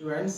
Students,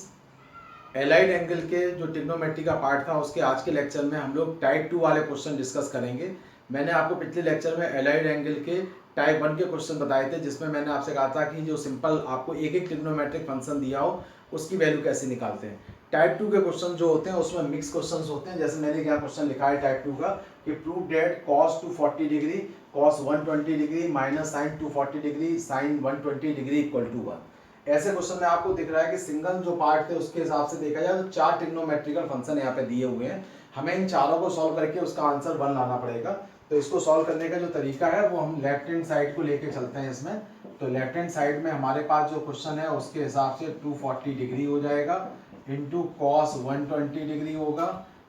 allied angle के जो trigonometry का पार्ट था उसके आज के लेक्चर में हम लोग टाइप 2 वाले क्वेश्चन डिस्कस करेंगे। मैंने आपको पिछले लेक्चर में एलाइड एंगल के टाइप 1 के क्वेश्चन बताए थे, जिसमें मैंने आपसे कहा था कि जो सिंपल आपको एक एक ट्रिग्नोमेट्रिक फंक्शन दिया हो उसकी वैल्यू कैसे निकालते हैं। टाइप 2 के क्वेश्चन जो होते हैं उसमें मिक्स क्वेश्चन होते हैं। जैसे मैंने क्या क्वेश्चन लिखा है टाइप 2 का कि prove that cos 240 degree cos 120 degree minus sine 240 degree sine 120 degree equal to 1। ऐसे क्वेश्चन में आपको दिख रहा है कि सिंगल जो पार्ट थे उसके हिसाब से देखा जाए तो 4 ट्रिग्नोमेट्रिकल फंक्शन यहाँ पे दिए हुए हैं। हमें इन चारों को सॉल्व करके उसका आंसर 1 लाना पड़ेगा। तो इसको सॉल्व करने का जो तरीका है वो हम लेफ्ट हैंड साइड को लेके चलते हैं इसमें। तो लेफ्ट हैंड साइड में हमारे पास जो क्वेश्चन है उसके हिसाब से 240 डिग्री हो जाएगा इंटू कॉस 120 डिग्री होगा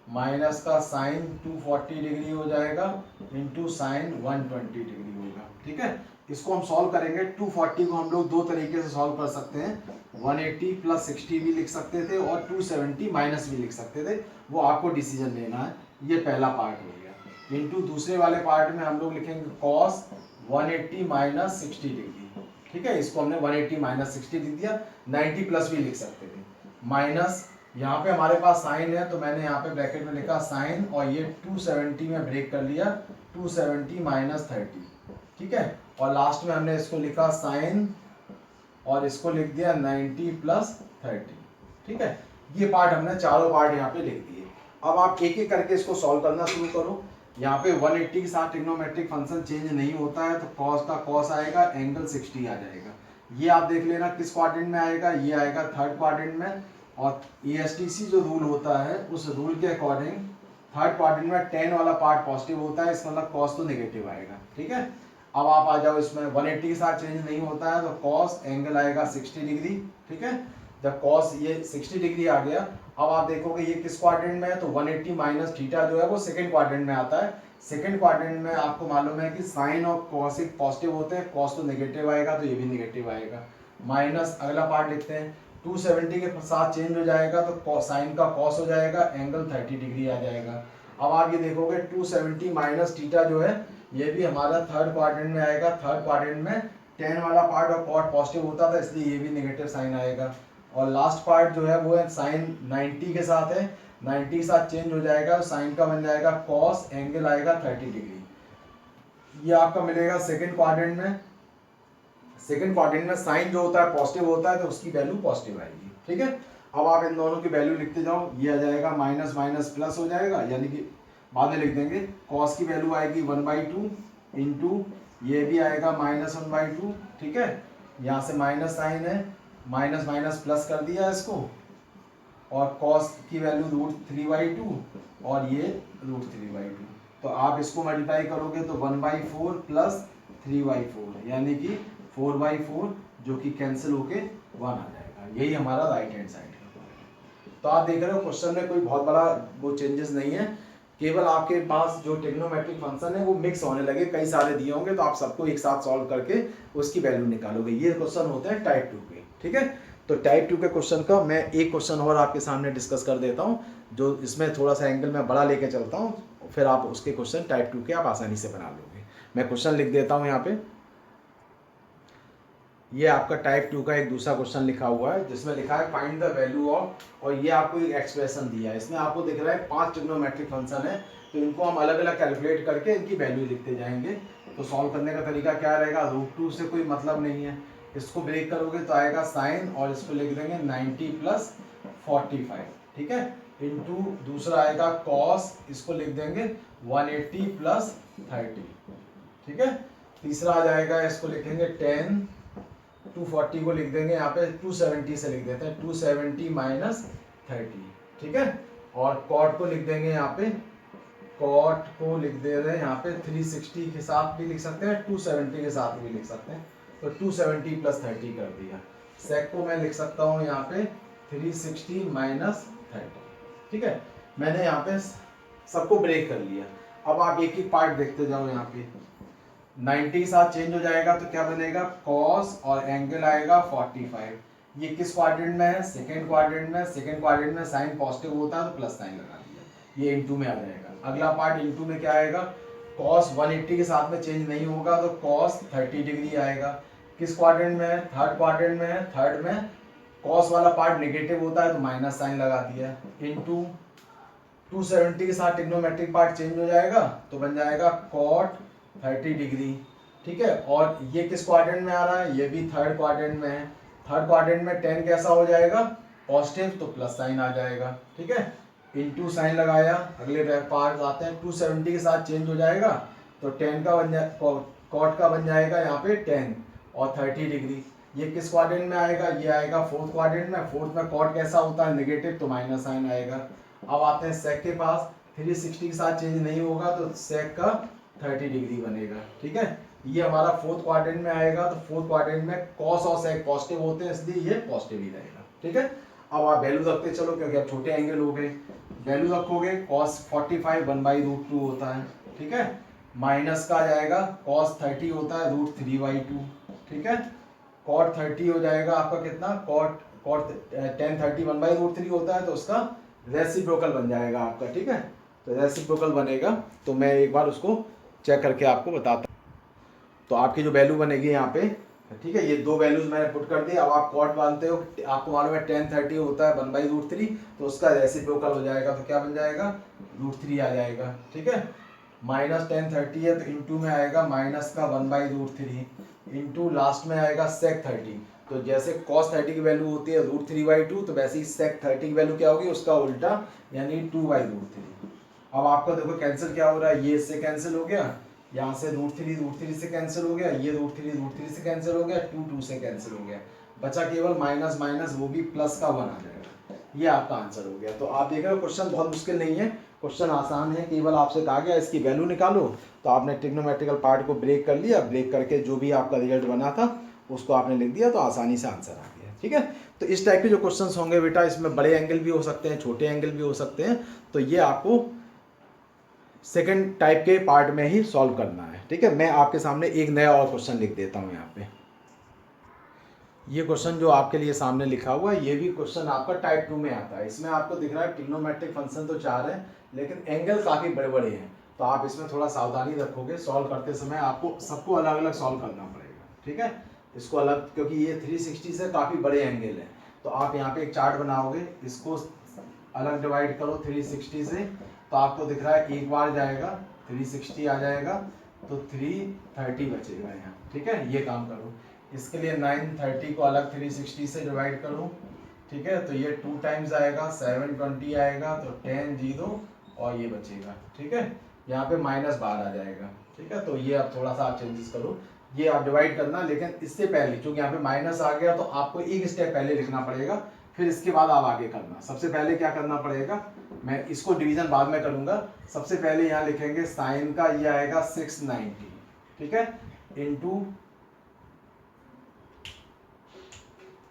माइनस का साइन 240 डिग्री हो जाएगा इंटू साइन 120 डिग्री होगा। ठीक है, इसको हम सॉल्व करेंगे। 240 को हम लोग दो तरीके से सॉल्व कर सकते हैं, 180 प्लस 60 भी लिख सकते थे और 270 माइनस भी लिख सकते थे। वो आपको डिसीजन लेना है। ये पहला पार्ट हो गया। इंटू दूसरे वाले पार्ट में हम लोग लिखेंगे कॉस 180 माइनस 60 डिग्री। ठीक है, इसको हमने 180 माइनस 60 लिख दिया। 90 प्लस भी लिख सकते थे। माइनस यहाँ पे हमारे पास साइन है तो मैंने यहाँ पे ब्रैकेट में लिखा साइन और ये 270 में ब्रेक कर लिया 270 माइनस 30। ठीक है, और लास्ट में हमने इसको लिखा साइन और इसको लिख दिया 90 प्लस 30। ठीक है, ये पार्ट हमने चारों पार्ट यहाँ पे लिख दिए। अब आप एक एक करके इसको सॉल्व करना शुरू करो। यहाँ पे 180 के साथ ट्रिग्नोमेट्रिक फंक्शन चेंज नहीं होता है तो कॉस का कॉस आएगा, एंगल 60 आ जाएगा। ये आप देख लेना किस क्वाड्रेंट में आएगा, ये आएगा थर्ड क्वाड्रेंट में। और ESTC जो रूल होता है उस रूल के अकॉर्डिंग थर्ड क्वाड्रेंट में tan वाला पार्ट पॉजिटिव होता है, इसका मतलब कॉस तो नेगेटिव आएगा। ठीक है, अब आप आ जाओ इसमें 180 के साथ चेंज नहीं होता है तो कॉस एंगल आएगा 60 डिग्री। ठीक है, जब कॉस ये 60 डिग्री आ गया, अब आप देखोगे ये किस क्वाड्रेंट में है तो 180 माइनस थीटा जो है वो सेकंड क्वाड्रेंट में आता है। सेकंड क्वाड्रेंट में आपको मालूम है कि साइन और कॉसिक पॉजिटिव होते हैं, कॉस तो नेगेटिव आएगा तो ये भी नेगेटिव आएगा। माइनस अगला पार्ट लिखते हैं 270 के साथ चेंज हो जाएगा तो साइन का कॉस हो जाएगा, एंगल 30 डिग्री आ जाएगा। अब आप ये देखोगे 270 माइनस थीटा जो है ये भी हमारा थर्ड क्वाड्रेंट में आएगा। थर्ड क्वाड्रेंट में tan वाला पार्ट और कॉट पॉजिटिव होता था इसलिए ये भी नेगेटिव साइन आएगा। और लास्ट पार्ट जो है वो है साइन 90 के साथ है, 90 के साथ चेंज हो जाएगा साइन का बन जाएगा कॉस, एंगल आएगा 30 डिग्री। ये आपका मिलेगा सेकंड क्वाड्रेंट में। सेकंड क्वाड्रेंट में साइन जो होता है पॉजिटिव होता है तो उसकी वैल्यू पॉजिटिव आएगी। ठीक है, अब आप इन दोनों की वैल्यू लिखते जाओ। ये आ जाएगा माइनस माइनस प्लस हो जाएगा, यानी कि बाद में लिख देंगे। कॉस की वैल्यू आएगी 1/2 इंटू ये भी आएगा -1/2। ठीक है, यहाँ से माइनस साइन है, माइनस माइनस प्लस कर दिया इसको, और कॉस की वैल्यू √3/2 और ये √3/2। तो आप इसको मल्टीप्लाई करोगे तो 1/4 प्लस 3/4 यानी कि 4/4 जो कि कैंसिल होके 1 आ जाएगा। यही हमारा राइट हैंड साइड का पार्ट है। तो आप देख रहे हो क्वेश्चन में कोई बहुत बड़ा वो चेंजेस नहीं है, केवल आपके पास जो ट्रिग्नोमेट्रिक फंक्शन है वो मिक्स होने लगे, कई सारे दिए होंगे तो आप सबको एक साथ सॉल्व करके उसकी वैल्यू निकालोगे। ये क्वेश्चन होते हैं टाइप 2 के। ठीक है, तो टाइप 2 के क्वेश्चन का मैं एक क्वेश्चन और आपके सामने डिस्कस कर देता हूँ, जो इसमें थोड़ा सा एंगल में बड़ा लेके चलता हूँ, फिर आप उसके क्वेश्चन टाइप 2 के आप आसानी से बना लोगे। मैं क्वेश्चन लिख देता हूँ यहाँ पे। ये आपका टाइप 2 का एक दूसरा क्वेश्चन लिखा हुआ है जिसमें लिखा है फाइंड द वैल्यू ऑफ, और ये आपको एक एक्सप्रेशन दिया है। इसमें आपको दिख रहा है 5 ट्रिग्नोमेट्रिक फंक्शन है, तो इनको हम अलग अलग कैलकुलेट करके इनकी वैल्यू लिखते जाएंगे। तो सॉल्व करने का तरीका क्या रहेगा, √2 से कोई मतलब नहीं है, इसको ब्रेक करोगे तो आएगा साइन और इसको लिख देंगे 90 प्लस 45। ठीक है, इंटू दूसरा आएगा कॉस, इसको लिख देंगे 180 प्लस 30। ठीक है, तीसरा आ जाएगा, इसको लिखेंगे 10, 240 को लिख देंगे यहाँ पे 270 से लिख देते हैं 270 माइनस 30। ठीक है, और कॉट को लिख देंगे यहाँ पे, कॉट को लिख दे रहे हैं यहाँ पे 360 के साथ भी लिख सकते हैं, 270 के साथ भी लिख सकते हैं, तो 270 प्लस 30 कर दिया। सेक को मैं लिख सकता हूँ यहाँ पे 360 माइनस 30। ठीक है, मैंने यहाँ पे सबको ब्रेक कर लिया। अब आप एक एक पार्ट देखते जाओ। यहाँ पे 90 के साथ चेंज हो जाएगा तो क्या बनेगा, कॉस और एंगल आएगा 45। ये किस क्वाड्रेंट में है, सेकंड क्वाड्रेंट में। सेकंड क्वाड्रेंट में साइन पॉजिटिव होता है तो प्लस साइन लगा दिया, ये इनटू में आ जाएगा। अगला पार्ट इनटू में क्या आएगा, कॉस 180 के साथ में चेंज नहीं होगा तो कॉस 30 डिग्री आएगा। किस क्वाड्रेंट में है, थर्ड क्वाड्रेंट में है। थर्ड में कॉस वाला पार्ट नेगेटिव होता है तो माइनस साइन लगा दिया, इनटू 270 के साथ ट्रिग्नोमेट्रिक पार्ट चेंज हो जाएगा तो बन जाएगा कॉट 30 डिग्री। ठीक है, और ये किस क्वाड्रेंट में आ रहा है, ये भी थर्ड क्वाड्रेंट में है। थर्ड क्वाड्रेंट में टेन कैसा हो जाएगा, पॉजिटिव, तो प्लस साइन आ जाएगा। ठीक है, इनटू साइन लगाया, अगले पार्ट आते हैं, 270 के साथ चेंज हो जाएगा तो 10 का बन जाए, कॉट का बन जाएगा यहाँ पे 10 और 30 डिग्री। ये किस क्वाड्रेंट में आएगा, ये आएगा फोर्थ क्वाड्रेंट में। फोर्थ में कॉट कैसा होता है, नेगेटिव, तो माइनस साइन आएगा। अब आते हैं सेक के पास, 360 के साथ चेंज नहीं होगा तो सेक का 30 डिग्री बनेगा। ठीक है, ये हमारा फोर्थ क्वाड्रेंट में आएगा तो फोर्थ क्वाड्रेंट में कॉस और सेक पॉजिटिव होते हैं इसलिए ये पॉजिटिव ही रहेगा। ठीक है, अब आप वैल्यू रखते चलो क्योंकि अब छोटे एंगल हो गए। वैल्यू रखोगे कॉस 45 1/√2 होता है। ठीक है, माइनस का आ जाएगा कॉस 30 होता है √3/2। ठीक है, कॉट 30 हो जाएगा आपका कितना, कॉट 10 30 1/√3 होता है तो उसका रेसिप्रोकल बन जाएगा आपका। ठीक है, तो रेसिप्रोकल बनेगा तो मैं एक बार उसको चेक करके आपको बताता हूँ। तो आपकी जो वैल्यू बनेगी यहाँ पे, ठीक है, ये दो वैल्यूज मैंने पुट कर दी। अब आप कॉट मानते हो, आपको मालूम है 10 30 होता है 1/√3 तो उसका रेसिप्रोकल हो जाएगा तो क्या बन जाएगा, √3 आ जाएगा। ठीक है, माइनस 10 30 है तो इंटू में आएगा माइनस का 1/√3 इंटू लास्ट में आएगा सेक 30। तो जैसे cos 30 की वैल्यू होती है √3/2 तो वैसे ही सेक 30 की वैल्यू क्या होगी, उसका उल्टा यानी 2/√3। अब आपका देखो कैंसिल क्या हो रहा है, ये इससे कैंसिल हो गया, यहाँ से √3 से कैंसिल हो गया, ये √3 से कैंसिल हो गया, 2 से कैंसिल हो गया, बचा केवल माइनस माइनस, वो भी प्लस का 1 आ जाएगा। ये आपका आंसर हो गया। तो आप देख रहे हो क्वेश्चन बहुत मुश्किल नहीं है, क्वेश्चन आसान है। केवल आपसे कहा गया इसकी वैल्यू निकालो, तो आपने ट्रिग्नोमेट्रिकल पार्ट को ब्रेक कर लिया, ब्रेक करके जो भी आपका रिजल्ट बना था उसको आपने लिख दिया तो आसानी से आंसर आ गया। ठीक है, तो इस टाइप के जो क्वेश्चंस होंगे बेटा, इसमें बड़े एंगल भी हो सकते हैं, छोटे एंगल भी हो सकते हैं, तो ये आपको सेकंड टाइप के पार्ट में ही सॉल्व करना है। ठीक है, मैं आपके सामने एक नया और क्वेश्चन लिख देता हूँ यहाँ पे। ये क्वेश्चन जो आपके लिए सामने लिखा हुआ है, ये भी क्वेश्चन आपका टाइप 2 में आता है। इसमें आपको दिख रहा है ट्रिग्नोमेट्रिक फंक्शन तो 4 है लेकिन एंगल काफ़ी बड़े बड़े हैं, तो आप इसमें थोड़ा सावधानी रखोगे। सॉल्व करते समय आपको सबको अलग अलग सॉल्व करना पड़ेगा। ठीक है, इसको अलग, क्योंकि ये 360 से काफ़ी बड़े एंगल है, तो आप यहाँ पे एक चार्ट बनाओगे, इसको अलग डिवाइड करो 360 से, तो आपको दिख रहा है एक बार जाएगा 360 आ जाएगा तो 330 बचेगा यहाँ। ठीक है, ये काम करो। इसके लिए 930 को अलग 360 से डिवाइड करो। ठीक है, तो ये 2 टाइम्स आएगा, 720 आएगा तो 10 0 और ये बचेगा। ठीक है, यहाँ पे माइनस बाहर आ जाएगा। ठीक है, तो ये अब थोड़ा सा आप चेंजेस करो, ये आप डिवाइड करना, लेकिन इससे पहले क्योंकि यहाँ पे माइनस आ गया तो आपको एक स्टेप पहले लिखना पड़ेगा, फिर इसके बाद आप आगे करना। सबसे पहले क्या करना पड़ेगा, मैं इसको डिवीजन बाद में करूँगा। सबसे पहले यहाँ लिखेंगे साइन का, ये आएगा 690। ठीक है, इंटू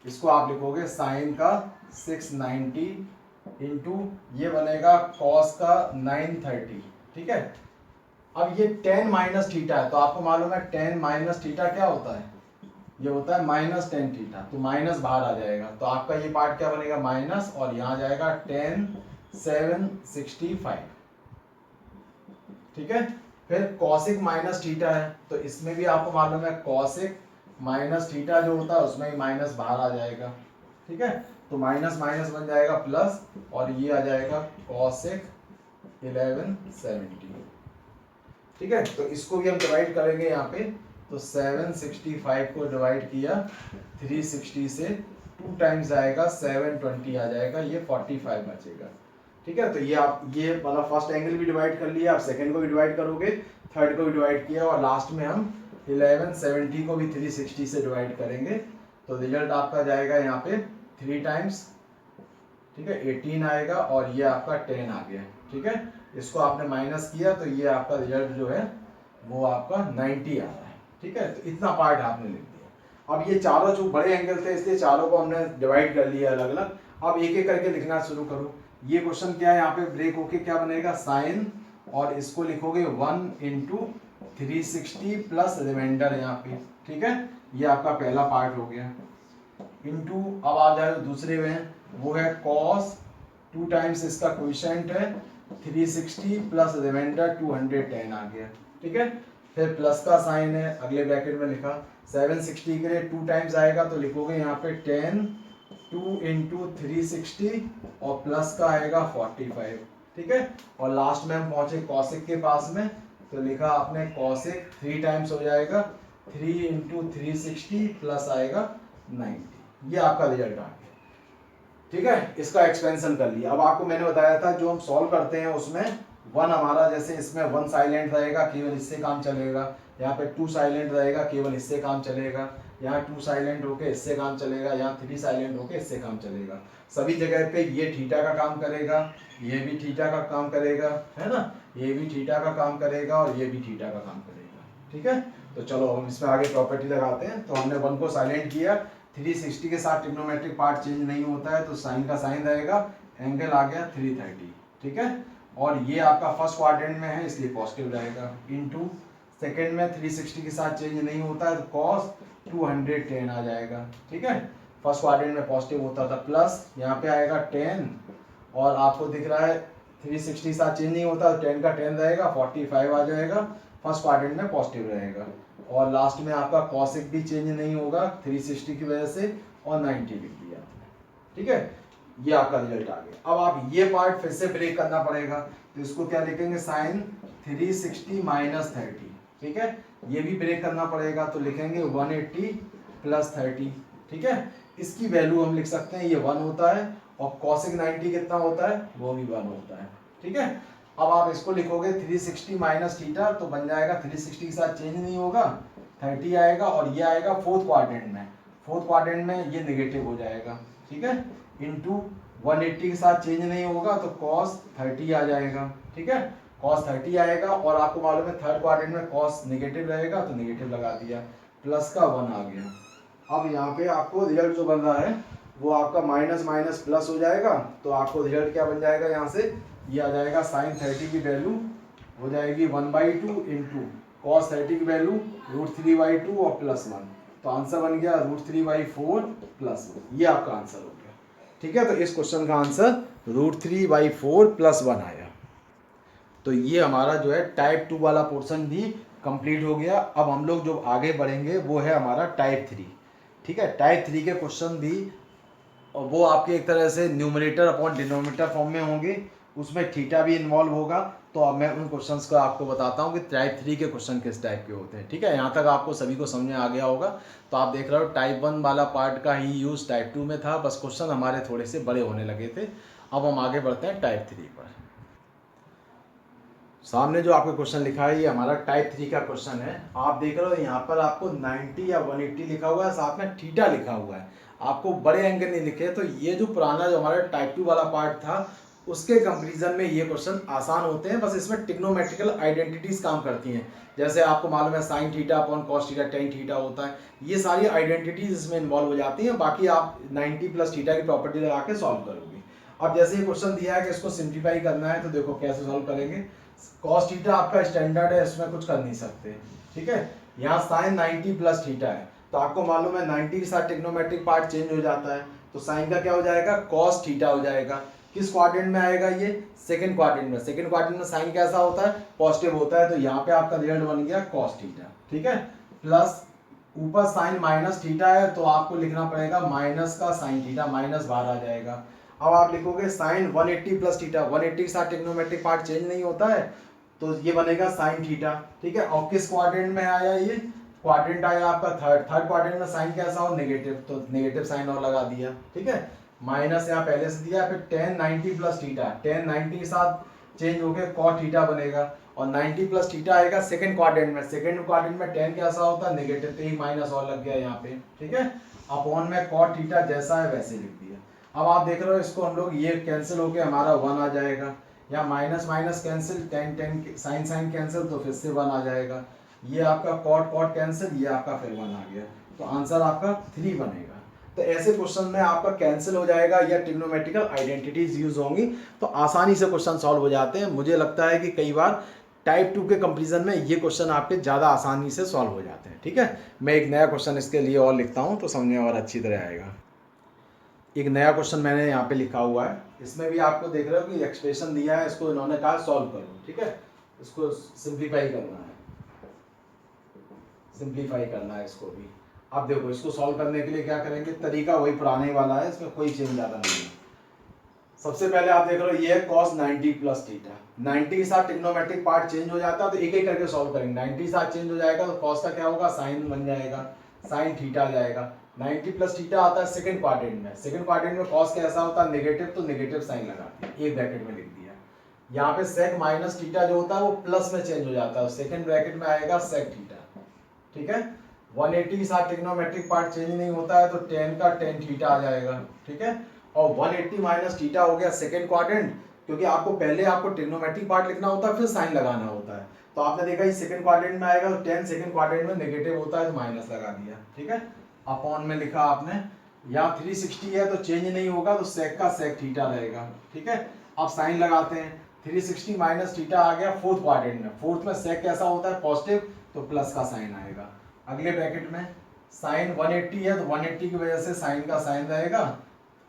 इसको आप लिखोगे साइन का 690 इंटू ये बनेगा कॉस का 930। ठीक है, अब ये 10 माइनस थीटा है तो आपको मालूम है 10 माइनस थीटा क्या होता है, ये होता है -10 थीटा, तो माइनस बाहर आ जाएगा तो आपका ये पार्ट क्या बनेगा, माइनस, और यहाँ जाएगा 10 765। ठीक है, फिर कॉसिक माइनस थीटा है तो इसमें भी आपको मालूम है कॉसिक माइनस थीटा जो होता है उसमें ही माइनस बाहर आ जाएगा। ठीक है, तो माइनस माइनस बन जाएगा प्लस, और ये आ जाएगा कॉसेक 1170। ठीक है, तो इसको भी हम डिवाइड करेंगे यहाँ पे, तो 765 को डिवाइड किया 360 से, 2 टाइम्स आएगा 720 आ जाएगा, ये 45 बचेगा। ठीक है, तो ये आप ये मतलब फर्स्ट एंगल भी डिवाइड कर लिया, आप सेकंड को भी डिवाइड करोगे, थर्ड को भी डिवाइड किया, और लास्ट में हम 1170 को भी 360 से डिवाइड करेंगे, तो रिजल्ट आपका जाएगा यहाँ पे 3 टाइम्स। ठीक है, 18 आएगा और ये आपका 10 आ गया। ठीक है, इसको आपने माइनस किया तो ये आपका रिजल्ट जो है वो आपका 90 आ रहा है। ठीक है, तो इतना पार्ट आपने लिख दिया। अब ये चारों जो बड़े एंगल थे इसलिए चारों को हमने डिवाइड कर लिया अलग अलग। अब एक एक करके लिखना शुरू करो। ये क्वेश्चन क्या है, यहाँ पे ब्रेक होके क्या बनेगा, साइन, और इसको लिखोगे 1 इंटू 360 प्लस रिमाइंडर यहाँ पे। ठीक है, ये आपका पहला पार्ट हो गया, इंटू अब आ जाए दूसरे में, वो है कॉस 2 टाइम्स इसका क्वोशिएंट है 360 प्लस रिमाइंडर 210 आ गया। ठीक है, फिर प्लस का साइन है, अगले ब्रैकेट में लिखा 760 के लिए 2 टाइम्स आएगा तो लिखोगे यहाँ पे 10 2 इंटू 360 और प्लस का आएगा 45, ठीक है। और लास्ट में हम पहुंचे कॉसिक के पास में, तो लिखा आपने कॉसिक 3 टाइम्स हो जाएगा 3 इंटू 360 प्लस आएगा 90। ये आपका रिजल्ट आ गया, ठीक है। इसका एक्सपेंशन कर लिया। अब आपको मैंने बताया था जो हम सॉल्व करते हैं उसमें वन हमारा, जैसे इसमें वन साइलेंट रहेगा केवल इससे काम चलेगा, यहाँ पे 2 साइलेंट रहेगा केवल इससे काम चलेगा, यहाँ 2 साइलेंट होके इससे काम चलेगा, यहाँ 3 साइलेंट होके इससे काम चलेगा। सभी जगह पे ये थीटा का काम करेगा, ये भी थीटा का काम करेगा, है ना, ये भी थीटा का काम करेगा और ये भी थीटा का काम करेगा, ठीक है। तो चलो हम इसमें आगे प्रॉपर्टी लगाते हैं। तो हमने 1 को साइलेंट किया, 360 के साथ ट्रिग्नोमेट्रिक पार्ट चेंज नहीं होता है तो साइन का साइन रहेगा, एंगल आ गया 330, ठीक है। और ये आपका फर्स्ट क्वाड्रेंट में है इसलिए पॉजिटिव रहेगा, इनटू सेकंड में 360 के साथ चेंज नहीं होता है तो कॉस 210 आ जाएगा, ठीक है। फर्स्ट क्वाड्रेंट में पॉजिटिव होता था, प्लस यहाँ पे आएगा 10 और आपको दिख रहा है 360 के साथ चेंज नहीं होता तो 10 का 10 रहेगा 45 आ जाएगा, फर्स्ट क्वाड्रेंट में पॉजिटिव रहेगा। और लास्ट में आपका कॉसिक भी चेंज नहीं होगा 360 की वजह से और 90 लिख दिया, ठीक है। ये आपका रिजल्ट आ गया। अब आप ये पार्ट फिर से ब्रेक करना पड़ेगा, तो इसको क्या लिखेंगे साइन 360 माइनस 30, ठीक है। ये भी ब्रेक करना पड़ेगा तो लिखेंगे 180 प्लस 30, ठीक है। इसकी वैल्यू हम लिख सकते हैं ये 1 होता है और कॉसिक 90 कितना होता है वो भी 1 होता है, ठीक है। अब आप इसको लिखोगे 360 माइनस थीटा तो बन जाएगा 360 के साथ चेंज नहीं होगा 30 आएगा और ये आएगा फोर्थ क्वाड्रेंट में, फोर्थ क्वाड्रेंट में ये नेगेटिव हो जाएगा, ठीक है। इंटू 180 के साथ चेंज नहीं होगा तो cos 30 आ जाएगा, ठीक है। cos 30 आएगा और आपको मालूम है थर्ड क्वाड्रेंट में cos नेगेटिव रहेगा तो नेगेटिव लगा दिया, प्लस का 1 आ गया। अब यहाँ पे आपको रिजल्ट जो बन रहा है वो आपका माइनस माइनस प्लस हो जाएगा, तो आपको रिजल्ट क्या बन जाएगा यहाँ से, ये आ जाएगा साइन 30 की वैल्यू हो जाएगी 1/2 इंटू कॉस 30 की वैल्यू √3/2 और प्लस 1, तो आंसर बन गया √3/4 प्लस 1। ये आपका आंसर हो गया, ठीक है। तो इस क्वेश्चन का आंसर √3/4 प्लस 1 आया। तो ये हमारा जो है टाइप 2 वाला पोर्शन भी कंप्लीट हो गया। अब हम लोग जो आगे बढ़ेंगे वो है हमारा टाइप 3, ठीक है। टाइप 3 के क्वेश्चन भी और वो आपके एक तरह से न्यूमरेटर अपॉन डिनोमिनेटर फॉर्म में होंगे, उसमें थीटा भी इन्वॉल्व होगा। तो अब मैं उन क्वेश्चंस को आपको बताता हूँ कि टाइप 3 के क्वेश्चन किस टाइप के होते हैं, ठीक है। यहाँ तक आपको सभी को समझ में आ गया होगा। तो आप देख रहे हो टाइप 1 वाला पार्ट का ही यूज़ टाइप 2 में था, बस क्वेश्चन हमारे थोड़े से बड़े होने लगे थे। अब हम आगे बढ़ते हैं टाइप 3 पर। सामने जो आपका क्वेश्चन लिखा है ये हमारा टाइप 3 का क्वेश्चन है। आप देख रहे हो यहाँ पर आपको 90 या 180 लिखा हुआ है, साथ में थीटा लिखा हुआ है, आपको बड़े एंगल नहीं लिखे। तो ये जो पुराना जो हमारा टाइप 2 वाला पार्ट था उसके कंपैरिजन में ये क्वेश्चन आसान होते हैं, बस इसमें टिग्नोमेट्रिकल आइडेंटिटीज काम करती हैं। जैसे आपको मालूम है sine theta upon cos theta tan theta होता है, ये सारी आइडेंटिटीज इसमें इन्वॉल्व हो जाती हैं। बाकी आप 90 प्लस थीटा की प्रॉपर्टी लगा के सॉल्व करोगे। अब जैसे ये क्वेश्चन दिया है कि इसको सिंप्लीफाई करना है, तो देखो कैसे सॉल्व करेंगे। कॉस थीटा आपका स्टैंडर्ड है, इसमें कुछ कर नहीं सकते, ठीक है। यहाँ साइन 90 प्लस थीटा है, तो आपको मालूम है 90 के साथ टिग्नोमेट्रिक पार्ट चेंज हो जाता है, तो साइन का क्या हो जाएगा कॉस थीटा हो जाएगा। किस क्वाड्रेंट में आएगा ये, सेकंड क्वाड्रेंट में। सेकंड क्वाड्रेंट में साइन कैसा होता है पॉजिटिव होता है, तो यहाँ पे आपका रिजल्ट बन गया कॉस थीटा, ठीक है। प्लस ऊपर साइन माइनस थीटा है तो आपको लिखना पड़ेगा माइनस का साइन थीटा, माइनस बाहर आ जाएगा। अब आप लिखोगे साइन 180 प्लस थीटा, 180 के साथ टिग्नोमेट्रिक पार्ट चेंज नहीं होता है तो ये बनेगा साइन थीटा, ठीक है। और किस क्वाड्रेंट में आया ये, क्वाड्रेंट आया आपका थर्ड क्वाड्रेंट में साइन कैसा हो नेगेटिव, तो नेगेटिव साइन और लगा दिया, ठीक है। माइनस यहाँ पहले से दिया, फिर tan 90 प्लस थीटा, tan 90 के साथ चेंज होकर cot थीटा बनेगा और 90 प्लस थीटा आएगा सेकंड क्वाड्रेंट में। सेकंड क्वाड्रेंट में tan कैसा होता है नेगेटिव, तो ही माइनस और लग गया यहाँ पे, ठीक है। अपॉन में cot थीटा जैसा है वैसे लिख दिया। अब आप देख रहे हो इसको हम लोग ये कैंसिल होके हमारा 1 आ जाएगा, या minus minus cancel, tan tan sine sine cancel तो फिर से 1 आ जाएगा। ये आपका cot cot कैंसिल, ये आपका फिर 1 आ गया, तो आंसर आपका 3 बनेगा। तो ऐसे क्वेश्चन में आपका कैंसिल हो जाएगा या ट्रिग्नोमेट्रिकल आइडेंटिटीज यूज होंगी, तो आसानी से क्वेश्चन सॉल्व हो जाते हैं। मुझे लगता है कि कई बार टाइप 2 के कंपैरिजन में ये क्वेश्चन आपके ज़्यादा आसानी से सॉल्व हो जाते हैं, ठीक है। मैं एक नया क्वेश्चन इसके लिए और लिखता हूँ तो समझ में और अच्छी तरह आएगा। एक नया क्वेश्चन मैंने यहाँ पे लिखा हुआ है, इसमें भी आपको देख रहे हो कि एक्सप्रेशन दिया है, इसको इन्होंने कहा सॉल्व करो, ठीक है। इसको सिंप्लीफाई करना है, सिंप्लीफाई करना है इसको भी। अब देखो इसको सॉल्व करने के लिए क्या करेंगे, तरीका वही पुराने वाला है, इसमें कोई चेंज ज़्यादा नहीं है। सबसे पहले आप देख लो ये है cos 90 प्लस थीटा, 90 के साथ ट्रिग्नोमेट्रिक पार्ट चेंज हो जाता है तो एक एक करके सॉल्व करेंगे। 90 के साथ चेंज हो जाएगा तो cos का क्या होगा, साइन बन जाएगा, साइन थीटा आ जाएगा। 90 प्लस थीटा आता है सेकंड क्वाड्रेंट में, सेकंड क्वाड्रेंट में cos कैसा होता है नेगेटिव, तो नेगेटिव साइन लगा दिया, एक ब्रैकेट में लिख दिया। यहाँ पे sec माइनस थीटा जो होता है वो प्लस में चेंज हो जाता है, सेकंड ब्रैकेट में आएगा sec थीटा, ठीक है। 180 के साथ ट्रिग्नोमेट्रिक पार्ट चेंज नहीं होता है तो tan का tan थीटा आ जाएगा, ठीक है। और 180 माइनस थीटा हो गया सेकंड क्वाड्रेंट, क्योंकि आपको पहले आपको ट्रिग्नोमेट्रिक पार्ट लिखना होता है फिर साइन लगाना होता है, तो आपने देखा ये सेकंड क्वाड्रेंट में आएगा तो tan सेकंड क्वाड्रेंट में नेगेटिव होता है तो माइनस लगा दिया, ठीक है। अपॉन में लिखा आपने, यहाँ 360 है तो चेंज नहीं होगा तो sec का sec थीटा रहेगा, ठीक है। अब साइन लगाते हैं, 360 माइनस थीटा आ गया फोर्थ क्वाड्रेंट में, फोर्थ में sec कैसा होता है पॉजिटिव, तो प्लस का साइन आएगा। अगले ब्रैकेट में साइन 180 है तो 180 की वजह से साइन का साइन रहेगा,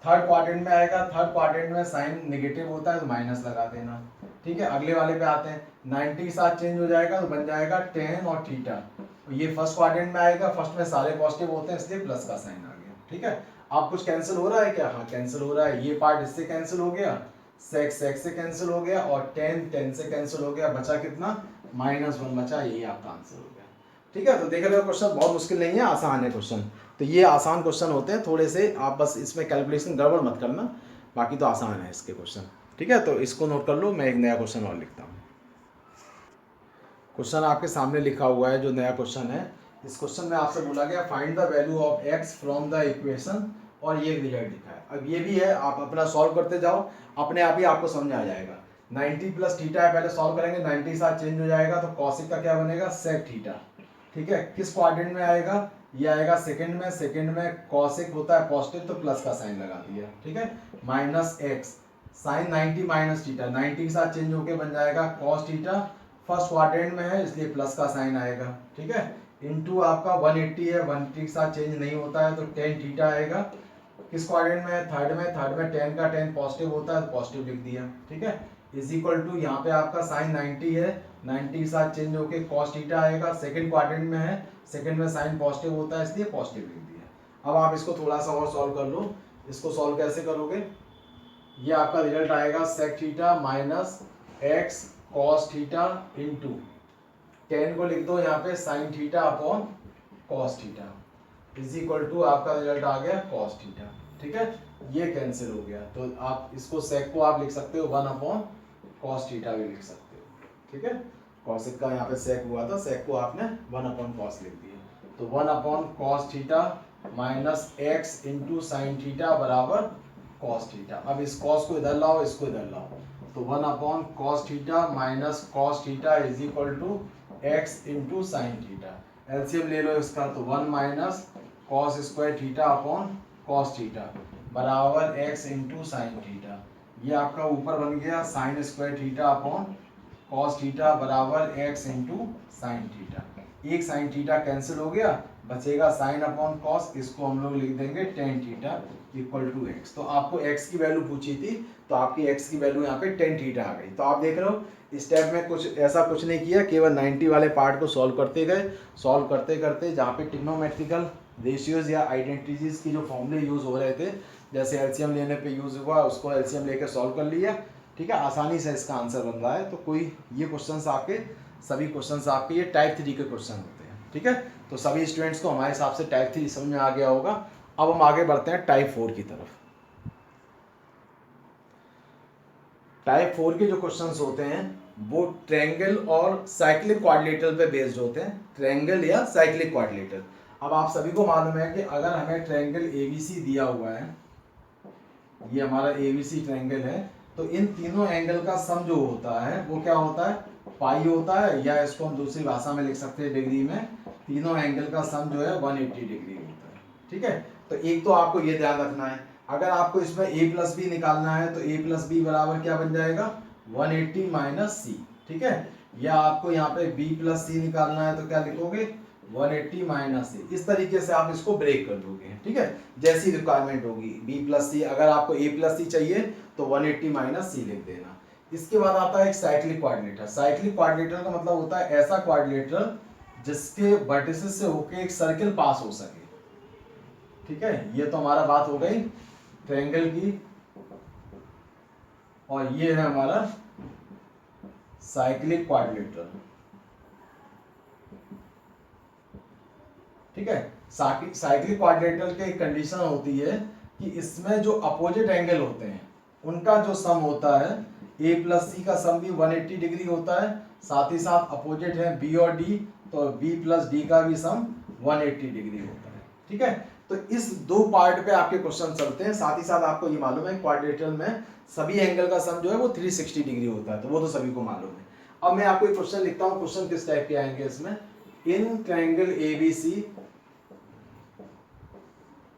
थर्ड क्वाड्रेंट में आएगा, थर्ड क्वाड्रेंट में साइन नेगेटिव होता है तो माइनस लगा देना, ठीक है। अगले वाले पे आते हैं, 90 के साथ चेंज हो जाएगा तो बन जाएगा tan और थीटा, ये फर्स्ट क्वाड्रेंट में आएगा, फर्स्ट में सारे पॉजिटिव होते हैं इसलिए प्लस का साइन आ गया, ठीक है। आप कुछ कैंसिल हो रहा है क्या, हाँ कैंसिल हो रहा है, ये पार्ट इससे कैंसिल हो गया, sec से कैंसिल हो गया और tan से कैंसिल हो गया, बचा कितना -1 बचा, यही आपका आंसर हो गया, ठीक है। तो देख रहे हो क्वेश्चन बहुत मुश्किल नहीं है, आसान है क्वेश्चन, तो ये आसान क्वेश्चन होते हैं थोड़े से, आप बस इसमें कैलकुलेशन गड़बड़ मत करना, बाकी तो आसान है इसके क्वेश्चन, ठीक है। तो इसको नोट कर लो, मैं एक नया क्वेश्चन और लिखता हूँ। क्वेश्चन आपके सामने लिखा हुआ है जो नया क्वेश्चन है, इस क्वेश्चन में आपसे बोला गया find the value of x from the equation, और ये रिजल्ट लिखा है। अब ये भी है, आप अपना सॉल्व करते जाओ, अपने आप ही आपको समझ आ जाएगा। 90 प्लस थीटा है, पहले सॉल्व करेंगे, 90 के साथ चेंज हो जाएगा तो कॉसिक का क्या बनेगा, sec थीटा, ठीक है। किस क्वाड्रेंट में आएगा, ये आएगा सेकंड में, सेकंड में कॉसिक होता है पॉजिटिव तो प्लस का साइन लगा दिया, ठीक है। Minus x sine 90 minus theta, 90 के साथ चेंज होके बन जाएगा cos थीटा, फर्स्ट क्वाड्रेंट में है इसलिए प्लस का साइन आएगा, ठीक है। इनटू आपका 180 है, 180 के साथ चेंज नहीं होता है तो tan थीटा आएगा, किस क्वाड्रेंट में है, थर्ड में, थर्ड में tan का tan पॉजिटिव होता है तो पॉजिटिव लिख दिया, ठीक है। इज इक्वल टू यहाँ पे आपका साइन 90 है, 90 के साथ चेंज होके cos थीटा आएगा, सेकंड क्वाड्रेंट में है, सेकंड में साइन पॉजिटिव होता है इसलिए पॉजिटिव लिख दिया। अब आप इसको थोड़ा सा और सॉल्व कर लो, इसको सॉल्व कैसे करोगे, ये आपका रिजल्ट आएगा sec theta minus x cos theta into tan को लिख दो यहाँ पे sin theta upon cos theta is equal to आपका रिजल्ट आ गया cos थीटा, ठीक है। ये कैंसिल हो गया तो आप इसको sec को आप लिख सकते हो 1 अपॉन cos थीटा भी लिख सकते हो, ठीक है। cosec का यहाँ पे sec हुआ था, sec को आपने 1 अपॉन cos लिख दिया, तो 1 अपॉन cos theta minus x into sine theta बराबर cos थीटा। अब इस cos को इधर लाओ, इसको इधर लाओ, तो 1 अपॉन cos theta minus cos theta is equal to x into sine theta, LCM ले लो इसका, तो 1 माइनस cos square theta upon cos theta बराबर x इंटू साइन थीटा, ये आपका ऊपर बन गया sine square theta upon cos theta बराबर x इंटू साइन थीटा, एक साइन थीटा कैंसिल हो गया, बचेगा साइन अपॉन कॉस, इसको हम लोग लिख देंगे tan theta equal to x। तो आपको x की वैल्यू पूछी थी तो आपकी x की वैल्यू यहाँ पे tan थीटा आ गई। तो आप देख रहे हो स्टेप में कुछ ऐसा कुछ नहीं किया, केवल 90 वाले पार्ट को सॉल्व करते गए, सॉल्व करते करते जहाँ पे ट्रिग्नोमेट्रिकल रेशियोज या आइडेंटिटीज की जो फॉर्मूले यूज़ हो रहे थे, जैसे एलसीएम लेने पे यूज़ हुआ, उसको एलसीएम लेकर सॉल्व कर लिया, ठीक है, आसानी से इसका आंसर बन रहा है। तो कोई ये क्वेश्चंस आपके सभी क्वेश्चंस आपके ये टाइप 3 के क्वेश्चन होते हैं, ठीक है। तो सभी स्टूडेंट्स को हमारे हिसाब से टाइप 3 समझ में आ गया होगा। अब हम आगे बढ़ते हैं टाइप 4 की तरफ। टाइप 4 के जो क्वेश्चंस होते हैं वो ट्रायंगल और साइक्लिक क्वाड्रिलेटरल पे बेस्ड होते हैं, ट्रायंगल या साइक्लिक क्वाड्रिलेटरल। अब आप सभी को मालूम है कि अगर हमें ट्रायंगल एबीसी दिया हुआ है, ये हमारा एबीसी ट्रायंगल है, तो इन तीनों एंगल का सम जो होता है वो क्या होता है, पाई होता है, या इसको हम दूसरी भाषा में लिख सकते हैं डिग्री में, तीनों एंगल का सम जो है 180 डिग्री होता है, ठीक है। तो एक तो आपको ये ध्यान रखना है, अगर आपको इसमें a प्लस बी निकालना है तो a प्लस बी बराबर क्या बन जाएगा 180 माइनस सी, ठीक है। या आपको यहाँ पे b प्लस सी निकालना है तो क्या लिखोगे 180 माइनस सी, इस तरीके से आप इसको ब्रेक कर दोगे, ठीक है, जैसी रिक्वायरमेंट होगी। b प्लस सी, अगर आपको a प्लस सी चाहिए तो 180 माइनस सी लिख देना। इसके बाद आता है एक साइक्लिक क्वाड्रिलेटरल। साइक्लिक क्वाड्रिलेटरल का मतलब होता है ऐसा क्वाड्रिलेटरल जिसके वर्टिसेस से होके एक सर्किल पास हो सके, ठीक है, ये तो हमारा बात हो गई ट्रायंगल की, और ये है हमारा साइक्लिक क्वाड्रिलेटरल। ठीक है, साइक्लिक क्वाड्रिलेटरल की एक कंडीशन होती है कि इसमें जो अपोजिट एंगल होते हैं उनका जो सम होता है ए प्लस सी का सम भी 180 डिग्री होता है, साथ ही साथ अपोजिट है बी और डी, तो बी प्लस डी का भी सम 180 डिग्री होता है। ठीक है, तो इस दो पार्ट पे आपके क्वेश्चन चलते हैं। साथ ही साथ आपको ये मालूम है क्वाड्रिलेटरल में सभी एंगल का सम जो है वो 360 डिग्री होता है, तो वो तो सभी को मालूम है। अब मैं आपको एक क्वेश्चन लिखता हूँ, क्वेश्चन किस टाइप के आएंगे इसमें। In triangle ABC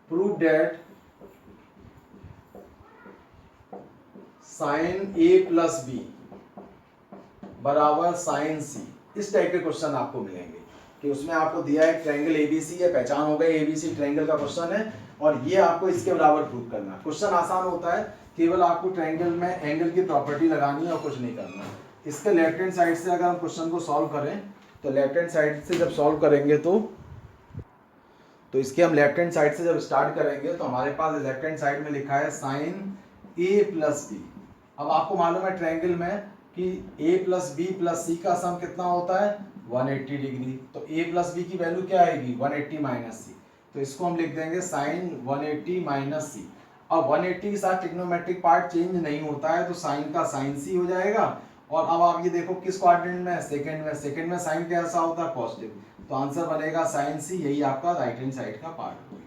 prove that sine A plus B बराबर साइन सी। इस टाइप के क्वेश्चन आपको मिलेंगे कि उसमें आपको दिया है ट्रायंगल एबीसी, ये पहचान हो गई एबीसी ट्रायंगल का क्वेश्चन है, और ये आपको इसके बराबर प्रूव करना है। क्वेश्चन आसान होता है, केवल आपको ट्रायंगल में एंगल की प्रॉपर्टी लगानी है और कुछ नहीं करना। इसके लेफ्ट हैंड साइड से अगर हम क्वेश्चन को सॉल्व करें तो लेफ्ट हैंड साइड से जब सॉल्व करेंगे तो इसके हम लेफ्ट हैंड साइड से जब स्टार्ट करेंगे तो हमारे पास लेफ्ट हैंड साइड में लिखा है साइन ए प्लस बी। अब आपको मालूम है ट्रायंगल में कि a प्लस बी प्लस सी का सम कितना होता है 180 डिग्री, तो a प्लस बी की वैल्यू क्या आएगी 180 माइनस सी, तो इसको हम लिख देंगे साइन 180 माइनस सी। अब 180 के साथ ट्रिग्नोमेट्रिक पार्ट चेंज नहीं होता है, तो साइन का साइन सी हो जाएगा। और अब आप ये देखो किस क्वाड्रेंट में, सेकंड में साइन कैसा होता है पॉजिटिव, तो आंसर बनेगा साइन सी। यही आपका राइट हैंड साइड का पार्ट हो गया।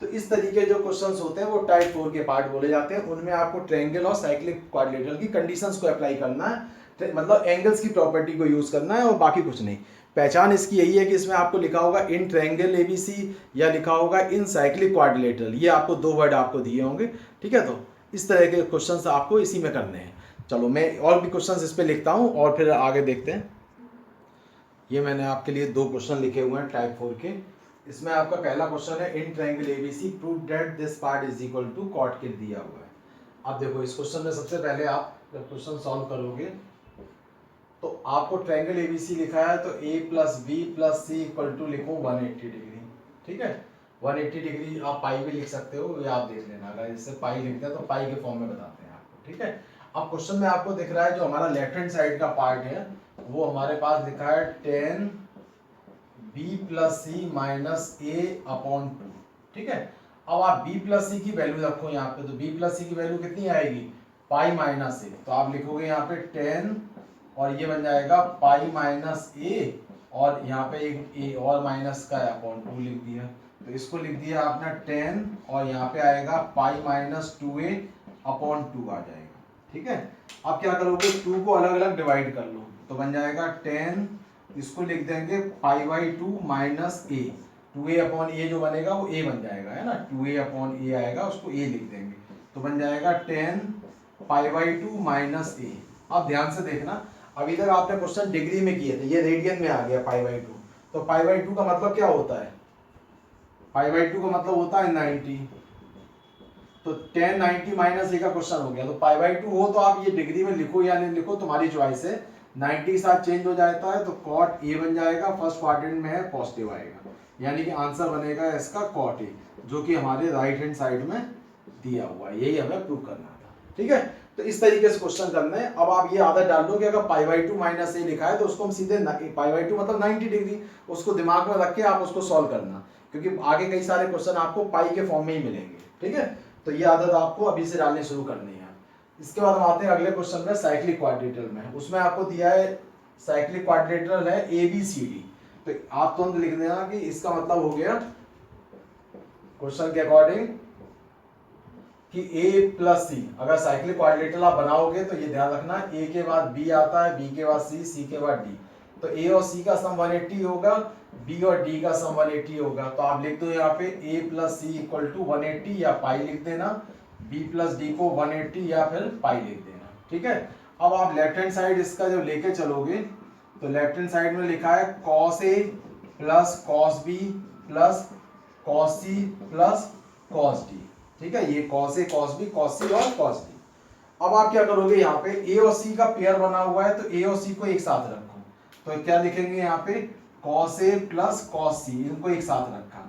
तो इस तरीके जो क्वेश्चंस होते हैं वो टाइप 4 के पार्ट बोले जाते हैं। उनमें आपको ट्रायंगल और साइक्लिक क्वाड्रिलेटरल की कंडीशंस को अप्लाई करना है, मतलब एंगल्स की प्रॉपर्टी को यूज करना है और बाकी कुछ नहीं। पहचान इसकी यही है कि इसमें आपको लिखा होगा इन ट्रायंगल एबीसी या लिखा होगा इन साइक्लिक क्वाड्रिलेटरल, ये आपको दो वर्ड आपको दिए होंगे। ठीक है, तो इस तरह के क्वेश्चंस आपको इसी में करने हैं। चलो मैं और भी क्वेश्चंस इस पे लिखता हूँ और फिर आगे देखते हैं। ये मैंने आपके लिए दो क्वेश्चन लिखे हुए हैं टाइप 4 के। इसमें आपका पहला क्वेश्चन है in triangle ABC prove that this part is equal to cot के दिया हुआ है। अब देखो इस क्वेश्चन में सबसे पहले आप जब क्वेश्चन सॉल्व करोगे तो आपको ट्रायंगल एबीसी लिखा है तो a plus B plus C equal to लिखो 180 डिग्री। ठीक है, 180 डिग्री आप पाई भी लिख सकते हो, ये आप देख लेना। अगर इससे पाई लिखते हैं तो पाई के फॉर्म में बताते हैं आपको। ठीक है, अब क्वेश्चन में आपको दिख रहा है जो हमारा लेफ्ट हैंड साइड का पार्ट है वो हमारे पास लिखा है 10 बी प्लस सी माइनस ए अपॉन 2। ठीक है, अब आप b प्लस सी की वैल्यू रखो यहाँ पे, तो b प्लस सी की वैल्यू कितनी आएगी पाई माइनस ए, तो आप लिखोगे यहाँ पे 10 और ये बन जाएगा पाई माइनस ए, और यहाँ पे एक ए और माइनस का अपॉन 2 लिख दिया, तो इसको लिख दिया आपने 10 और यहाँ पे आएगा पाई माइनस 2a अपॉन 2 आ जाएगा। ठीक है, अब क्या करोगे 2 को अलग अलग डिवाइड कर लो, तो बन जाएगा 10, इसको लिख देंगे pi by 2 minus a, 2a upon a जो बनेगा वो a बन जाएगा, है ना, 2a अपॉन ए आएगा, उसको a लिख देंगे, तो बन जाएगा 10 पाई बाई 2 माइनस ए। अब ध्यान से देखना, अभी तक आपने क्वेश्चन डिग्री में किए थे, ये रेडियन में आ गया पाई बाई 2, तो पाई बाई 2 का मतलब क्या होता है, पाई बाई 2 का मतलब होता है 90, तो 10 90 माइनस ए का क्वेश्चन हो गया, तो पाई बाई 2 हो तो आप ये डिग्री में लिखो या नहीं लिखो तुम्हारी चॉइस है। 90 के साथ चेंज हो जाता है तो कॉट ए बन जाएगा, फर्स्ट क्वाड्रेंट में है पॉजिटिव आएगा, यानी कि आंसर बनेगा इसका कॉट ए, जो कि हमारे राइट हैंड साइड में दिया हुआ है। यही हमें प्रूव करना था। ठीक है, तो इस तरीके से क्वेश्चन करना है। अब आप ये आदत डाल दो कि अगर पाई बाई 2 माइनस ए लिखा है तो उसको हम सीधे पाई बाई 2 मतलब 90 डिग्री, उसको दिमाग में रख के आप उसको सॉल्व करना, क्योंकि आगे कई सारे क्वेश्चन आपको पाई के फॉर्म में ही मिलेंगे। ठीक है, तो ये आदत आपको अभी से डालनी शुरू करनी है। इसके बाद हम आते हैं अगले क्वेश्चन में साइक्लिक क्वाड्रिलेटरल में। उसमें आपको दिया है साइक्लिक क्वाड्रिलेटरल है ABCD, तो आप तुरंत लिख देना कि इसका मतलब हो गया क्वेश्चन के अकॉर्डिंग कि A प्लस सी, अगर साइक्लिक क्वाड्रिलेटरल आप बनाओगे तो ये ध्यान रखना A के बाद B आता है, B के बाद C के बाद D, तो A और C का सम 180 होगा, B और D का सम 180 होगा, तो आप लिख दो यहाँ पे A plus C equal to 180 या पाई लिख देना, B प्लस D को 180 या फिर पाई लिख देना। ठीक है, अब आप लेफ्ट हैंड साइड इसका जब लेके चलोगे तो लेफ्ट हैंड साइड में लिखा है cos A plus cos B plus cos C plus cos D। ठीक है, ये cos A cos B cos C और cos D। अब आप क्या करोगे, यहाँ पे A और C का पेयर बना हुआ है तो A और C को एक साथ रखो, तो क्या लिखेंगे यहाँ पे cos A plus cos C, इनको एक साथ रखा।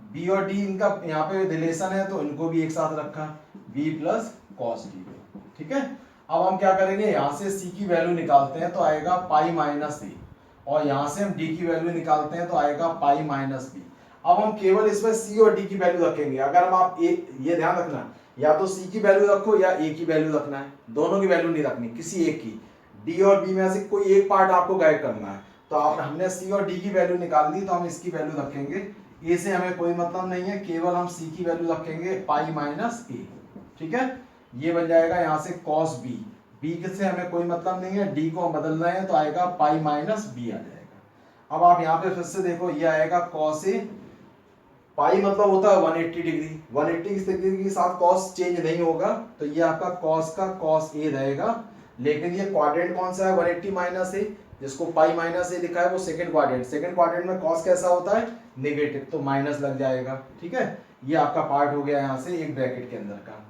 बी और डी इनका यहाँ पे रिलेशन है तो इनको भी एक साथ रखा, बी प्लस कॉस डी। ठीक है, अब हम क्या करेंगे, यहाँ से सी की वैल्यू निकालते हैं तो आएगा पाई माइनस सी, और यहाँ से हम डी की वैल्यू निकालते हैं तो आएगा पाई माइनस बी। अब हम केवल इसमें सी और डी की वैल्यू रखेंगे। अगर हम आप ये ध्यान रखना, या तो सी की वैल्यू रखो या ए की वैल्यू रखना है, दोनों की वैल्यू नहीं रखनी, किसी एक की। डी और बी में से कोई एक पार्ट आपको गाइड करना है। तो आप हमने सी और डी की वैल्यू निकाल दी, तो हम इसकी वैल्यू रखेंगे। ए से हमें कोई मतलब नहीं है, केवल हम सी की वैल्यू रखेंगे पाई माइनस ए। ठीक है, ये बन जाएगा यहाँ से कॉस बी, बी से हमें कोई मतलब नहीं है, डी को हम बदल रहे हैं तो आएगा पाई माइनस बी आ जाएगा। अब आप यहाँ पे फिर से देखो, ये आएगा कॉस ए, पाई मतलब होता है 180 डिग्री, 180 डिग्री के साथ कॉस चेंज नहीं होगा, तो ये आपका कॉस का कॉस ए रहेगा। लेकिन ये क्वाड्रेंट कौन सा है, 180 माइनस ए, जिसको पाई माइनस ए लिखा है वो सेकंड क्वाड्रेंट। सेकंड क्वाड्रेंट में कॉस कैसा होता है, नेगेटिव, तो माइनस लग जाएगा। ठीक है, ये आपका पार्ट हो गया यहाँ से एक ब्रैकेट के अंदर का।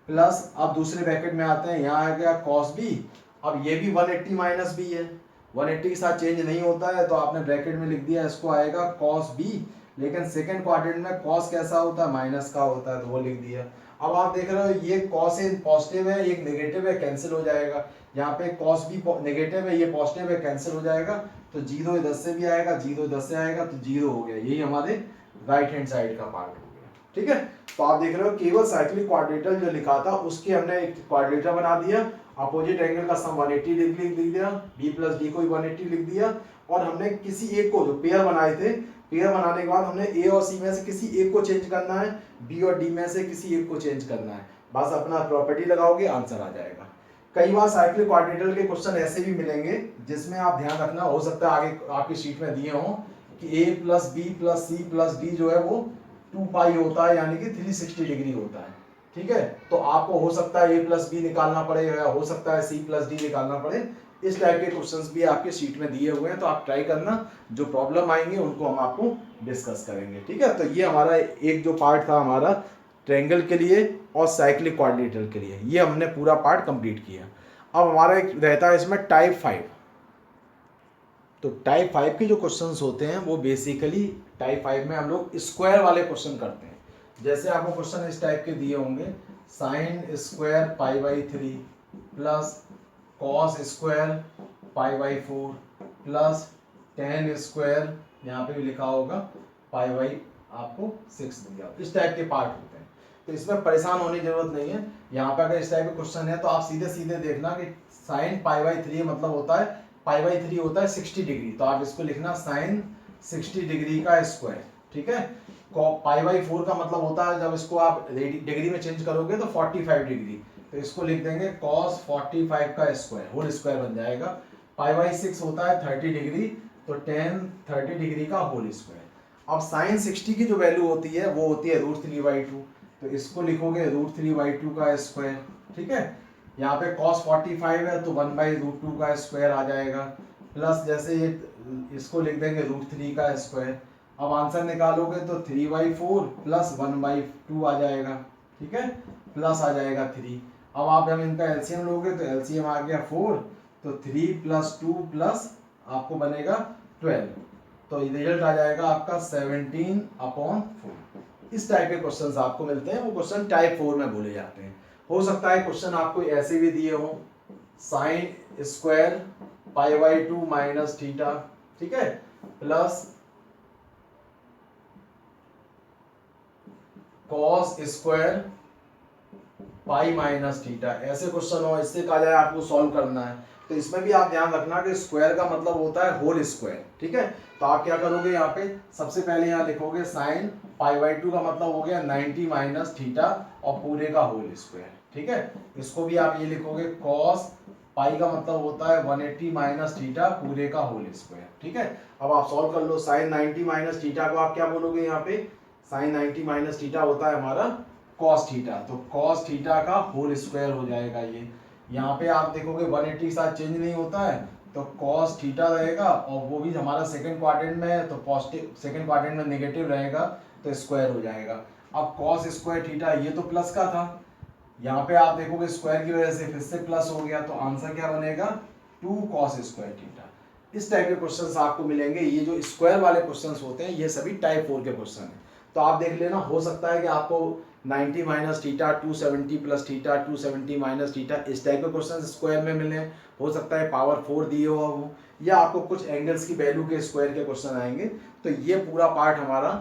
प्लस अब दूसरे ब्रैकेट में आते हैं, यहाँ आ गया कॉस बी। अब ये भी 180 माइनस बी है, 180 के साथ चेंज नहीं होता है, तो आपने ब्रैकेट में लिख दिया, इसको आएगा कॉस बी। लेकिन सेकंड क्वाड्रेंट में कॉस कैसा होता है, माइनस का होता है, तो वो लिख दिया। अब आप देख रहे हो ये कॉस ए पॉजिटिव है, एक नेगेटिव है, कैंसिल हो जाएगा। यहाँ पे कॉस बी नेगेटिव है, ये पॉजिटिव है, कैंसिल हो जाएगा। तो जीरो इधर से भी आएगा, जीरो इधर से आएगा, तो जीरो हो गया। यही हमारे राइट हैंड साइड का पार्ट हो गया। ठीक है, तो आप देख रहे हो केवल साइक्लिक क्वाड्रेटर जो लिखा था उसके हमने एक क्वाड्रेटर बना दिया। अपोजिट एंगल का सम 180 डिग्री लिख दिया, बी प्लस डी को 180 लिख दिया। और हमने किसी एक को, जो पेयर बनाए थे, पेयर बनाने के बाद हमने ए और सी में से किसी एक को चेंज करना है, बी और डी में से किसी एक को चेंज करना है। बस अपना प्रॉपर्टी लगाओगे, आंसर आ जाएगा। कई बार साइक्लिक क्वाड्रेटर के क्वेश्चन ऐसे भी मिलेंगे जिसमें आप ध्यान रखना, हो सकता है आगे आपकी शीट में दिए हों कि a plus B plus c plus d जो है वो 2 पाई होता है, यानी कि 360 डिग्री होता है। ठीक है, तो आपको हो सकता है ए प्लस बी निकालना पड़े, या हो सकता है सी प्लस डी निकालना पड़े। इस टाइप के क्वेश्चंस भी आपके शीट में दिए हुए हैं, तो आप ट्राई करना। जो प्रॉब्लम आएंगे उनको हम आपको डिस्कस करेंगे। ठीक है, तो ये हमारा एक जो पार्ट था हमारा ट्रायंगल के लिए और साइक्लिक क्वाड्रेटर के लिए, ये हमने पूरा पार्ट कंप्लीट किया। अब हमारा एक रहता है इसमें टाइप 5। तो टाइप 5 के जो क्वेश्चंस होते हैं वो बेसिकली टाइप 5 में हम लोग स्क्वायर वाले क्वेश्चन करते हैं। जैसे आपको क्वेश्चन इस टाइप के दिए होंगे, sine square pi by 3 plus cos square pi by 4 plus ten square, यहाँ पे भी लिखा होगा पाई बाई आपको 6 दिया। इस टाइप के पार्ट होते हैं, तो इसमें परेशान होने की जरूरत नहीं है। यहाँ पे अगर इस टाइप के क्वेश्चन है तो आप सीधे सीधे देखना कि साइन पाई बाई 3 मतलब होता है, पाई बाई 3 होता है 60 डिग्री, तो आप इसको लिखना साइन 60 डिग्री का स्क्वायर। ठीक है, पाई बाई 4 का मतलब होता है, जब इसको आप डिग्री में चेंज करोगे तो 45 डिग्री, तो इसको लिख देंगे cos 45 का स्क्वायर, होल स्क्वायर बन जाएगा। पाई बाई 6 होता है 30 डिग्री, तो tan 30 डिग्री का होल स्क्वायर। अब साइन 60 की जो वैल्यू होती है वो होती है √3/2, तो इसको लिखोगे √3/2 का स्क्वायर। ठीक है, यहाँ पे cos 45 है तो 1/√2 का स्क्वायर आ जाएगा, प्लस जैसे ये इसको लिख देंगे √3 का स्क्वायर। अब आंसर निकालोगे तो 3/4 प्लस 1/2 आ जाएगा। ठीक है, प्लस आ जाएगा 3। अब आप जब इनका एलसीएम लोगे तो एलसीएम आ गया 4, तो 3 + 2 प्लस आपको बनेगा 12, तो रिजल्ट आ जाएगा आपका 17/4। इस टाइप के क्वेश्चंस आपको मिलते हैं, वो क्वेश्चन टाइप 4 में बोले जाते हैं। हो सकता है क्वेश्चन आपको ऐसे भी दिए हो, sine square pi by 2 minus theta, ठीक है, plus cos square pi minus theta, ऐसे क्वेश्चन हो, इससे कहा जाए आपको सॉल्व करना है। तो इसमें भी आप ध्यान रखना कि स्क्वायर का मतलब होता है होल स्क्वायर। ठीक है, तो आप क्या करोगे, यहाँ पे सबसे पहले यहाँ लिखोगे साइन पाई बाई 2 का मतलब हो गया 90 माइनस थीटा और पूरे का होल स्क्वायर। ठीक है, इसको भी आप ये लिखोगे कॉस पाई का मतलब होता है 180 माइनस थीटा पूरे का होल स्क्वायर। ठीक है, अब आप सॉल्व कर लो। साइन 90 माइनस थीटा को आप क्या बोलोगे, यहाँ पे साइन 90 माइनस थीटा होता है हमारा कॉस थीटा, तो कॉस थीटा का होल स्क्वायर हो जाएगा ये। यहाँ पे आप देखोगे 180 के साथ चेंज नहीं होता है, तो कॉस थीटा रहेगा, और वो भी हमारा सेकंड क्वाड्रेंट में है तो पॉजिटिव, सेकंड क्वाड्रेंट में नेगेटिव रहेगा तो स्क्वायर हो जाएगा। अब कॉस स्क्वायर थीटा ये तो प्लस का था, यहाँ पे आप देखोगे स्क्वायर की वजह से फिर से प्लस हो गया, तो आंसर क्या बनेगा 2 कॉस स्क्वायर थीटा। इस टाइप के क्वेश्चंस आपको मिलेंगे। ये जो स्क्वायर वाले क्वेश्चंस होते हैं ये सभी टाइप 4 के क्वेश्चन हैं। तो आप देख लेना, हो सकता है कि आपको 90 minus theta 270 plus theta 270 minus theta इस टाइप के क्वेश्चन स्क्वायर में मिले। हो सकता है पावर 4 दिए हुआ हो, या आपको कुछ एंगल्स की वैल्यू के स्क्वायर के क्वेश्चन आएंगे। तो ये पूरा पार्ट हमारा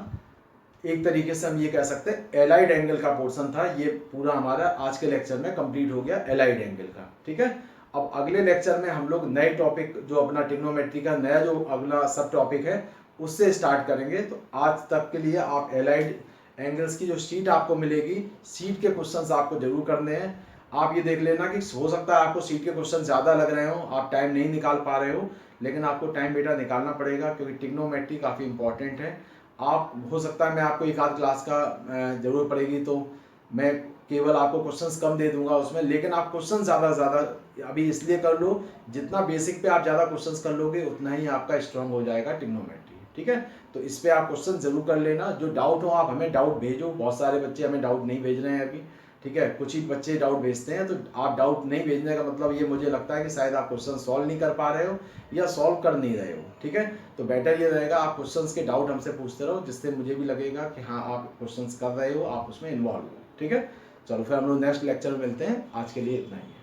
एक तरीके से हम ये कह सकते हैं एलाइड एंगल का पोर्शन था। ये पूरा हमारा आज के लेक्चर में कंप्लीट हो गया एलाइड एंगल का। ठीक है, अब अगले लेक्चर में हम लोग नए टॉपिक जो अपना ट्रिग्नोमेट्री का नया जो अगला सब टॉपिक है उससे स्टार्ट करेंगे। तो आज तक के लिए आप एलाइड एंगल्स की जो शीट आपको मिलेगी, शीट के क्वेश्चंस आपको जरूर करने हैं। आप ये देख लेना कि हो सकता है आपको शीट के क्वेश्चन ज़्यादा लग रहे हो, आप टाइम नहीं निकाल पा रहे हो, लेकिन आपको टाइम बेटा निकालना पड़ेगा क्योंकि ट्रिग्नोमेट्री काफ़ी इंपॉर्टेंट है। आप हो सकता है मैं आपको एक आध क्लास का ज़रूरत पड़ेगी तो मैं केवल आपको क्वेश्चंस कम दे दूंगा उसमें, लेकिन आप क्वेश्चन ज़्यादा अभी इसलिए कर लो, जितना बेसिक पे आप ज़्यादा क्वेश्चंस कर लोगे उतना ही आपका स्ट्रांग हो जाएगा ट्रिग्नोमेट्री। ठीक है, तो इस पे आप क्वेश्चन जरूर कर लेना। जो डाउट हो आप हमें डाउट भेजो, बहुत सारे बच्चे हमें डाउट नहीं भेज रहे हैं अभी। ठीक है, कुछ ही बच्चे डाउट भेजते हैं, तो आप डाउट नहीं भेजने का मतलब ये मुझे लगता है कि शायद आप क्वेश्चन सॉल्व नहीं कर पा रहे हो या सॉल्व कर नहीं रहे हो। ठीक है, तो बेटर ये रहेगा आप क्वेश्चंस के डाउट हमसे पूछते रहो, जिससे मुझे भी लगेगा कि हाँ आप क्वेश्चंस कर रहे हो, आप उसमें इन्वॉल्व हो। ठीक है, चलो फिर हम लोग नेक्स्ट लेक्चर में मिलते हैं। आज के लिए इतना ही है।